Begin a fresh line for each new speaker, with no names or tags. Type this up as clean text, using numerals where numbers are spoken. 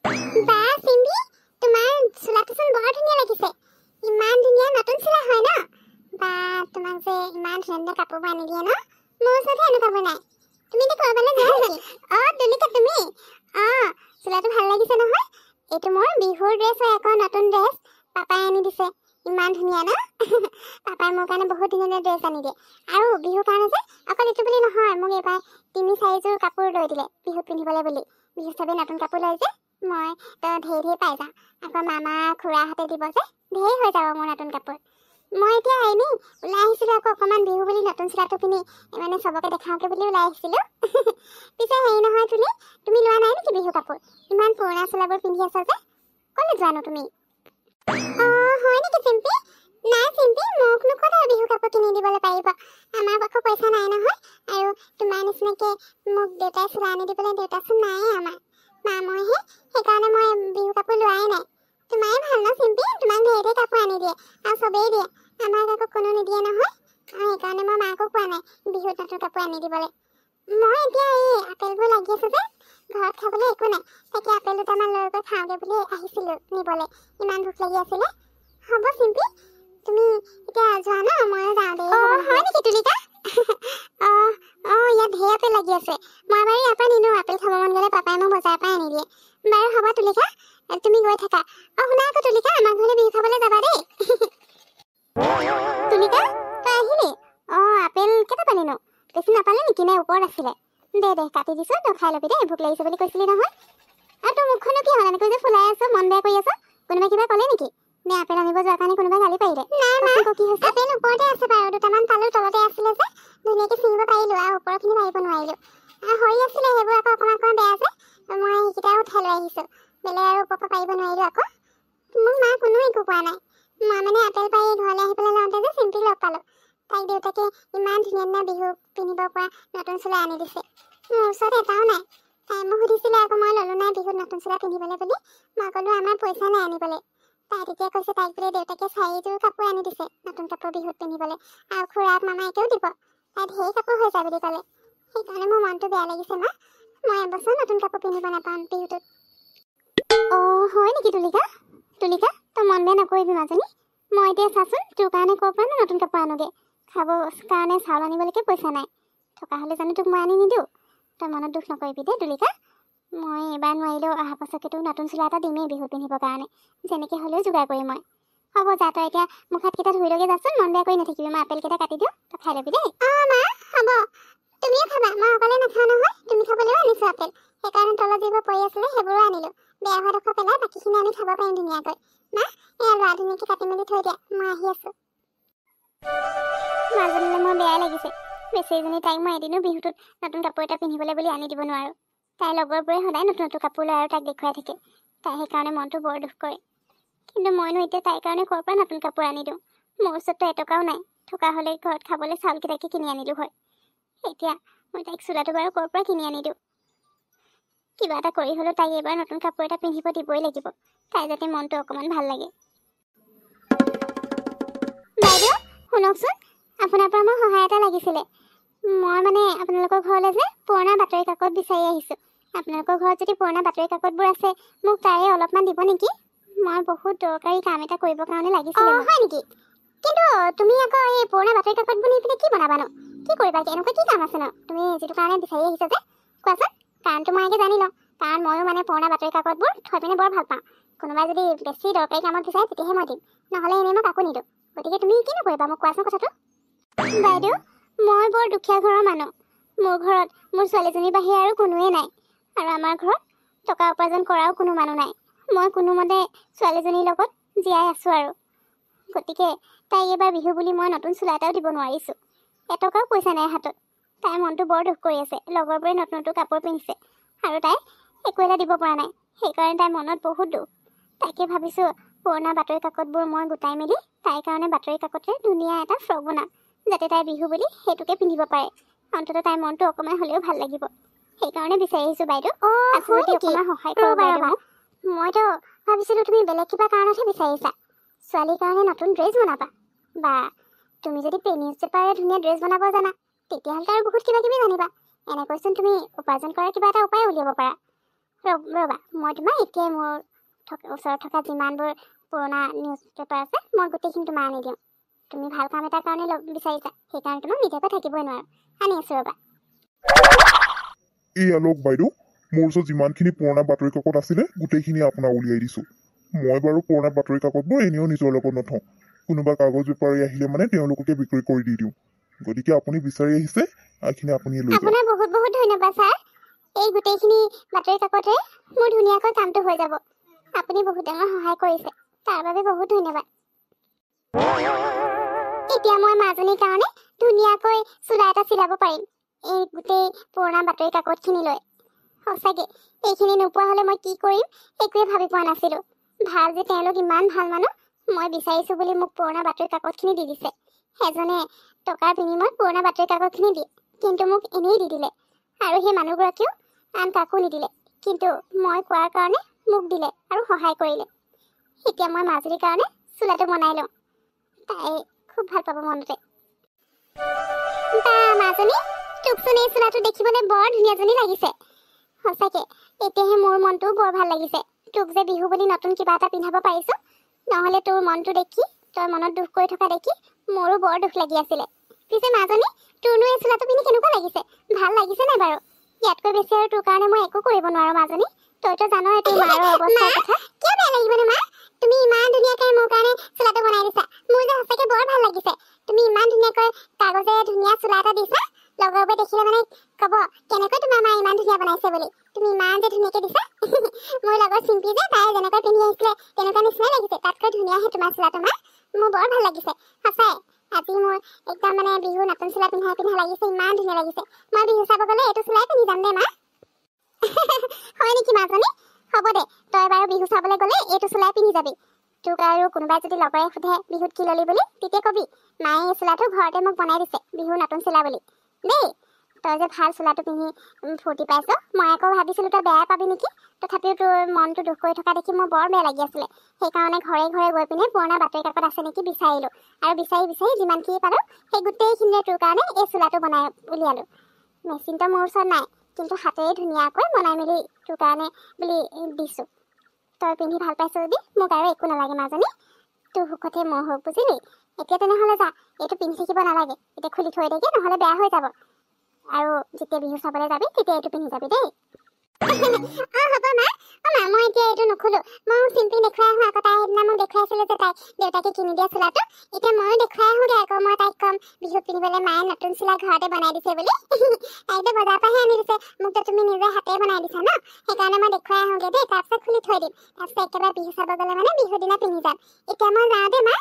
বা চিম্বি, তোমাৰ চোলাটোচোন বৰ ধুনীয়া লাগিছে। ইমান ধুনীয়া নতুন চোলা হয় ন? বা তোমাক যে ইমান ধুনীয়া কাপোৰবোৰ আনি দিয়ে ন? মোৰ ওচৰতে এনেকুৱাবোৰ নাই। তুমি এতিয়া ক'ৰবালৈ যোৱা নেকি? তুলিকা তুমি? চোলাটো ভাল লাগিছে নহয়? এইটো মোৰ বিহুৰ ড্ৰেছ হয় আকৌ, নতুন ড্ৰেছ। পাপাই আনি দিছে। ইমান ধুনীয়া ন? পাপাই মোৰ কাৰণে বহুত ধুনীয়া ড্ৰেছ আনি দিয়ে। আৰু বিহুৰ কাৰণে যে অকল এইটো বুলি নহয়, মোক এইবাৰ ৩-৪যোৰ কাপোৰ লৈ দিলে বিহুত পিন্ধিবলৈ বুলি। বিহু চবেই নতুন কাপোৰ লৈ যে মই ঢেৰ পাই যাওঁ। আকৌ মামা খুৰাহঁতে দিব যে ঢেৰ হৈ যাব মোৰ নতুন কাপোৰ। মই এতিয়া এনেই ওলাই আহিছিলোঁ আকৌ অকণমান বিহু বুলি নতুন চোলাটো পিন্ধি মানে চবকে দেখাওঁকে বুলি ওলাই আহিছিলোঁ। পিছে হেৰি নহয় তুমি লোৱা নাই নেকি বিহু কাপোৰ? ইমান পুৰণা চোলাবোৰ পিন্ধি আছা যে, ক'লৈ যোৱানো তুমি? হয় নেকি চিম্পি? নাই চিম্পি, মোকনো ক'ত আৰু বিহু কাপোৰ কিনি দিবলৈ পাৰিব? আমাৰ আকৌ পইচা নাই নহয়। আৰু তোমাৰ নিচিনাকৈ মোক দেউতাই চোলা আনি দিবলৈ দেউতাচোন নাইয়ে আমাৰ। মা মইহে, সেইকাৰণে মই বিহু কাপোৰ লোৱাই নাই। তোমাৰে ভাল ন চিম্পি? তোমাক ঢেৰ কাপোৰ আনি দিয়ে আৰু চবেই দিয়ে। আমাক আকৌ কোনো নিদিয়ে নহয়। আৰু সেইকাৰণে মই মাকো কোৱা নাই বিহুত নতুন কাপোৰ আনি দিবলৈ। মই এতিয়া এই আপেলবোৰ লাগি আছে যে, ঘৰত খাবলৈ একো নাই। তাকে আপেল দুটামান লৈ গৈ খাওঁগৈ বুলি আহিছিলোঁ নিবলৈ। ইমান ভোক লাগি আছিলে। হ'ব চিম্পি, তুমি এতিয়া যোৱা ন? ময়ো যাওঁ দেই। হয় নেকি তুলিকা? ইয়াত ঢেৰ আপেল লাগি আছে। মই বাৰু ইয়াৰ পৰা নিনো। আপেল খাব মন গ'লে পাপাই মোক বজাৰৰ পৰা আনি দিয়ে। বাৰু হ'ব তুলিকা, তুমি গৈ থাকা। শুনা আকৌ তুলিকা, আমাৰ ঘৰলৈ বিহু খাবলৈ যাবা দেই। তুলিকা, তই আহিলি? আপেল কেইটা নিনো? বেছি নাপালে নেকি? নে ওপৰত আছিলে? দে কাটি দিছোঁ, তই খাই ল'বি দেই। ভোক লাগিছে বুলি কৈছিলি নহয়। আৰু তোৰ মুখখনো কি হ'ল? এনেকৈ যে ফুলাই আছ, মন বেয়া কৰি আছ। কোনোবাই কিবা ক'লে নেকি? নে আপেল আনিব যোৱাৰ কাৰণে কোনোবাই গালি পাৰিলে? নাই মা, আপেল ওপৰতে আছে বাৰু। দুটামান পালোঁ, তলতে আছিলে যে ধুনীয়াকৈ ছিঙিব পাৰিলোঁ আৰু ওপৰখিনি পাৰিব নোৱাৰিলোঁ। সৰি আছিলে সেইবোৰ আকৌ অকণমান বেয়া যে, মই সেইকেইটাও উঠাই লৈ আহিছোঁ। বেলেগ আৰু ওপৰৰ পৰা পাৰিব নোৱাৰিলোঁ আকৌ। মোক মা কোনো একো কোৱা নাই। মই মানে আপেল পাৰি ঘৰলৈ আহি পেলাই লওঁতে যে চিম্পি লগ পালোঁ। তাইক দেউতাকে ইমান ধুনীয়া বিহু পিন্ধিব পৰা নতুন চোলা আনি দিছে। মোৰ ওচৰত এটাও নাই। তাই মোক সুধিছিলে আকৌ মই ল'লোঁ নাই বিহুত নতুন চোলা পিন্ধিবলৈ বুলি। মই ক'লোঁ আমাৰ পইচা নাই আনিবলৈ। তাই তেতিয়া কৈছে তাইক বোলে দেউতাকে 4যোৰ কাপোৰ আনি দিছে নতুন কাপোৰ বিহুত পিন্ধিবলৈ। আৰু খুৰাক মামাইকেও দিব। তাই ঢেৰ কাপোৰ হৈ যায় বুলি ক'লে। সেইকাৰণে মোৰ মনটো বেয়া লাগিছে মা। মই এবছৰ নতুন কাপোৰ পিন্ধিব নাপাম বিহুটোত। হয় নেকি তুলিকা? তুলিকা, তই মন বেয়া নকৰিবি মাজনী। মই এতিয়া চাচোন তোৰ কাৰণে ক'ৰ পৰা নতুন কাপোৰ আনোগৈ। খাব কাৰণে চাউল আনিবলৈকে পইচা নাই। থকা হ'লে জানো তোক মই আনি নিদিওঁ? তই মনত দুখ নকৰিবি দেই তুলিকা। মই এইবাৰ নোৱাৰিলেও অহা বছৰকে তোক নতুন চোলা এটা দিমেই বিহুত পিন্ধিবৰ কাৰণে। যেনেকৈ হ'লেও যোগাৰ কৰিম মই। হ'ব যা, তই এতিয়া মুখ হাতকেইটা ধুই লগে যাচোন। মন বেয়া কৰি নাথাকিবি। মই আপেলকেইটা কাটি দিওঁ, তই খাই ল'বি দেই। মা হ'ব। তুমিও খাবা, মই অকলে নাখাওঁ নহয়। তুমি খাবলৈও আনিছোঁ আপেল। সেইকাৰণে তলত যিবোৰ পৰি আছিলে সেইবোৰো আনিলোঁ। বেয়া হোৱাডোখৰ পেলাই বাকীখিনি আমি খাব পাৰিম ধুনীয়াকৈ। মা, এয়া ল'ৰা ধুনীয়াকৈ কাটি মেলি থৈ দিয়া, মই আহি আছোঁ। মাজনীলৈ মোৰ বেয়াই লাগিছে। বেচেৰীজনী, তাইক মই এদিনো বিহুটোত নতুন কাপোৰ এটা পিন্ধিবলৈ বুলি আনি দিব নোৱাৰোঁ। তাইৰ লগৰবোৰে সদায় নতুন নতুন কাপোৰ লয় আৰু তাইক দেখুৱাই থাকে। তাই সেইকাৰণে মনটো বৰ দুখ কৰে। কিন্তু মইনো এতিয়া তাইৰ কাৰণে ক'ৰ পৰা নতুন কাপোৰ আনি দিওঁ? মোৰ ওচৰততো এটকাও নাই। থকা হ'লে ঘৰত খাবলৈ চাউলকেইটাকে কিনি আনিলোঁ হয়। এতিয়া মই তাইক চোলাটো বাৰু ক'ৰ পৰা কিনি আনি দিওঁ? কিবা এটা কৰি হ'লেও তাইক এইবাৰ নতুন কাপোৰ এটা পিন্ধিব দিবই লাগিব। তাই যাতে মনটো অকণমান ভাল লাগে। বাইদেউ শুনকচোন, আপোনাৰ পৰা মোক সহায় এটা লাগিছিলে। মই মানে আপোনালোকৰ ঘৰলৈ যে পুৰণা বাতৰি কাকত বিচাৰি আহিছোঁ। আপোনালোকৰ ঘৰত যদি পুৰণা বাতৰি কাকতবোৰ আছে, মোক তাৰে অলপমান দিব নেকি? মই বহুত দৰকাৰী কাম এটা কৰিবৰ কাৰণে লাগিছিলে। হয় নেকি? কিন্তু তুমি আকৌ এই পুৰণা বাতৰি কাকতবোৰ নি পিনে কি বনাবানো? কি কৰিবা? এনেকুৱা কি কাম আছে ন তুমি যিটো কাৰণে বিচাৰি আহিছা যে? কোৱাচোন। কাৰণটো মই আগে জানি লওঁ। কাৰণ ময়ো মানে পুৰণা বাতৰি কাকতবোৰ থৈ পিনে বৰ ভাল পাওঁ। কোনোবাই যদি বেছি দৰকাৰী কামত বিচাৰে তেতিয়াহে মই দিম, নহ'লে এনেই মই কাকো নিদিওঁ। গতিকে তুমি কি নকৰিবা মোক কোৱাচোন কথাটো। বাইদেউ, মই বৰ দুখীয়া ঘৰৰ মানুহ। মোৰ ঘৰত মোৰ ছোৱালীজনীৰ বাহিৰে আৰু কোনোৱে নাই। আৰু আমাৰ ঘৰত টকা উপাৰ্জন কৰাও কোনো মানুহ নাই। মই কোনোমতে ছোৱালীজনীৰ লগত জীয়াই আছোঁ আৰু। গতিকে তাই এইবাৰ বিহু বুলি মই নতুন চোলা এটাও দিব নোৱাৰিছোঁ। এটকাও পইচা নাই হাতত। তাইৰ মনটো বৰ দুখ কৰি আছে। লগৰবোৰে নতুন নতুন কাপোৰ পিন্ধিছে আৰু তাই একো এটা দিব পৰা নাই। সেইকাৰণে তাইৰ মনত বহুত দুখ। তাকে ভাবিছোঁ পুৰণা বাতৰি কাকতবোৰ মই গোটাই মেলি তাইৰ কাৰণে বাতৰি কাকতেৰে ধুনীয়া এটা ফ্ৰক বনাম, যাতে তাই বিহু বুলি সেইটোকে পিন্ধিব পাৰে। অন্ততঃ তাইৰ মনটো অকণমান হ'লেও ভাল লাগিব। সেইকাৰণে বিচাৰি আহিছোঁ বাইদেউ। অকণমান সহায় কৰিব বাইদেউ। মইতো ভাবিছিলোঁ তুমি বেলেগ কিবা কাৰণতহে বিচাৰিছা। ছোৱালীৰ কাৰণে নতুন ড্ৰেছ বনাবা? বা তুমি যদি পেন নিউজ পেপাৰে ধুনীয়া ড্ৰেছ বনাব জানা, তেতিয়াহ'লে আৰু বহুত কিবা কিবি জানিবা। এনেকৈচোন তুমি উপাৰ্জন কৰাৰ কিবা এটা উপায় উলিয়াব পাৰা। ৰ'বা মই তোমাক এতিয়াই মোৰ ওচৰত থকা যিমানবোৰ পুৰণা নিউজ পেপাৰ আছে মই গোটেইখিনি তোমাৰ আনি দিওঁ। তুমি ভাল কাম এটাৰ কাৰণে বিচাৰিছা, সেইকাৰণে তোমাক নিদিয়াকৈ থাকিবই নোৱাৰো। আনি আছো ৰ'বা।
এই আলোক বাইদেউ, মোৰ ওচৰত যিমানখিনি পুৰণা বাতৰি কাকত আছিলে গোটেইখিনি আপোনাক উলিয়াই দিছোঁ। মই বাৰু পুৰণা বাতৰি কাকতবোৰ এনেও নিজৰ লগত নথওঁ। কোনোবা কাগজ বেপাৰী আহিলে মানে তেওঁলোককে বিক্ৰী কৰি দি দিওঁ। গতিকে আপুনি বিচাৰি আহিছে, এইখিনি আপুনি লৈ যাওক।
আপোনাৰ বহুত বহুত ধন্যবাদ ছাৰ। এই গোটেইখিনি বাতৰি কাকতে মোৰ ধুনীয়াকৈ কামটো হৈ যাব। আপুনি বহুত ডাঙৰ সহায় কৰিছে, তাৰ বাবে বহুত ধন্যবাদ। এতিয়া মই মাজনীৰ কাৰণে ধুনীয়াকৈ চোলা এটা চিলাব পাৰিম এই গোটেই পুৰণা বাতৰি কাকতখিনি লৈ। সঁচাকৈ এইখিনি নোপোৱা হ'লে মই কি কৰিম একোৱে ভাবি পোৱা নাছিলোঁ। ভাল যে তেওঁলোক ইমান ভাল মানুহ, মই বিচাৰিছোঁ বুলি মোক পুৰণা বাতৰি কাকতখিনি দি দিছে। এজনে টকাৰ বিনিময়ত পুৰণা বাতৰি কাকতখিনি দিয়ে, কিন্তু মোক এনেই দি দিলে। আৰু সেই মানুহগৰাকীও আন কাকো নিদিলে, কিন্তু মই কোৱাৰ কাৰণে মোক দিলে আৰু সহায় কৰিলে। এতিয়া মই মাজুলীৰ কাৰণে চোলাটো বনাই লওঁ, তাই খুব ভাল পাব মনতে। বা মাজনী, তোকচোন এই চোলাটো দেখিবলৈ বৰ ধুনীয়াজনী লাগিছে। সঁচাকৈ এতিয়াহে মোৰ মনটোও বৰ ভাল লাগিছে। তোক যে বিহু বুলি নতুন কিবা এটা পিন্ধাব পাৰিছোঁ, নহ'লে তোৰ মনটো দেখি, তই মনত দুখ কৰি থকা দেখি মোৰো বৰ দুখ লাগি আছিলে। পিছে মাজনী, তোৰনো এই চোলাটো পিন্ধি কেনেকুৱা লাগিছে? ভাল লাগিছে নাই বাৰু? ইয়াতকৈ বেছি আৰু তোৰ কাৰণে মই একো কৰিব নোৱাৰো মাজনী। তইতো জানই তোৰ মাৰৰ অৱস্থাৰ কথা। কিয় বেয়া লাগিবনে মা? তুমি ইমান ধুনীয়াকৈ মোৰ কাৰণে চোলাটো বনাই দিছা, মোৰ যে সঁচাকৈ বৰ ভাল লাগিছে। তুমি ইমান ধুনীয়াকৈ কাগজে ধুনীয়া চোলা এটা দিছা, লগৰবোৰে দেখিলে মানে ক'ব কেনেকৈ তোমাৰ মা ইমান ধুনীয়া বনাইছে বুলি। তুমি ইমান যে ধুনীয়াকৈ দিছা। মোৰ লগৰ চিম্পি যে তাই যেনেকৈ পিন্ধি আহিছিলে তেনেকুৱা নিচিনাই লাগিছে, তাতকৈ ধুনীয়াহে তোমাৰ চোলাটো মা। মোৰ বৰ ভাল লাগিছে সঁচাই। আজি মোৰ একদম মানে বিহু নতুন চোলা পিন্ধা লাগিছে, ইমান ধুনীয়া লাগিছে। মই বিহু চাব গ'লে এইটো চোলাই পিন্ধি যাম দে মা। হয় নেকি মাজনী? হ'ব দে, তই বাৰু বিহু চাবলৈ গ'লে এইটো চোলাই পিন্ধি যাবি। তোক আৰু কোনোবাই যদি লগৰে সোধে বিহুত কি ল'লি বুলি, তেতিয়া কবি মায়ে এই চোলাটো ঘৰতে মোক বনাই দিছে বিহু নতুন চোলা বুলি দেই। তই যে ভাল চোলাটো পিন্ধি ফূৰ্তি পাইছ, মই আকৌ ভাবিছিলোঁ তই বেয়া পাবি নেকি। তথাপিও তোৰ মনটো দুখ কৰি থকা দেখি মোৰ বৰ বেয়া লাগি আছিলে। সেইকাৰণে ঘৰে ঘৰে গৈ পিনে পুৰণা বাতৰি কাকত আছে নেকি বিচাৰিলোঁ, আৰু বিচাৰি বিচাৰি যিমানখিনি পালোঁ সেই গোটেইখিনিৰে তোৰ কাৰণে এই চোলাটো বনাই উলিয়ালোঁ। মেচিনটো মোৰ ওচৰত নাই, কিন্তু হাতেৰে ধুনীয়াকৈ বনাই মেলি তোৰ কাৰণে বুলি দিছোঁ। তই পিন্ধি ভাল পাইছ যদি মোক আৰু একো নালাগে মাজনী। তোৰ সুখতে মই সুখ, বুজিলি? এতিয়া তেনেহ'লে যা, এইটো পিন্ধি থাকিব নালাগে, এতিয়া খুলি থৈ দেগে, নহ'লে বেয়া হৈ যাব। আৰু যেতিয়া বিহু চাবলৈ যাবি তেতিয়া এইটো পিন্ধি যাবি দেই। হ'ব মা। মই এতিয়া এইটো নুখোলো। মই চিম্পি দেখুৱাই আহোঁ আকৌ। তাই সেইদিনা মোক দেখুৱাইছিলে যে তাই দেউতাকে কিনি দিয়া চোলাটো। এতিয়া ময়ো দেখুৱাই আহোঁগৈ আকৌ। মই তাইক ক'ম বিহুত পিন্ধিবলৈ মায়ে নতুন চোলা ঘৰতে বনাই দিছে বুলি। তাইতো বজাৰৰ পৰাহে আনি দিছে, মোকতো তুমি নিজে হাতে বনাই দিছা ন। সেইকাৰণে মই দেখুৱাই আহোঁগৈ দেই, তাৰপিছত খুলি থৈ দিম। তাৰপিছত একেবাৰে বিহু চাব গ'লে মানে বিহুৰ দিনা পিন্ধি যাম। এতিয়া মই যাওঁ দেই মা।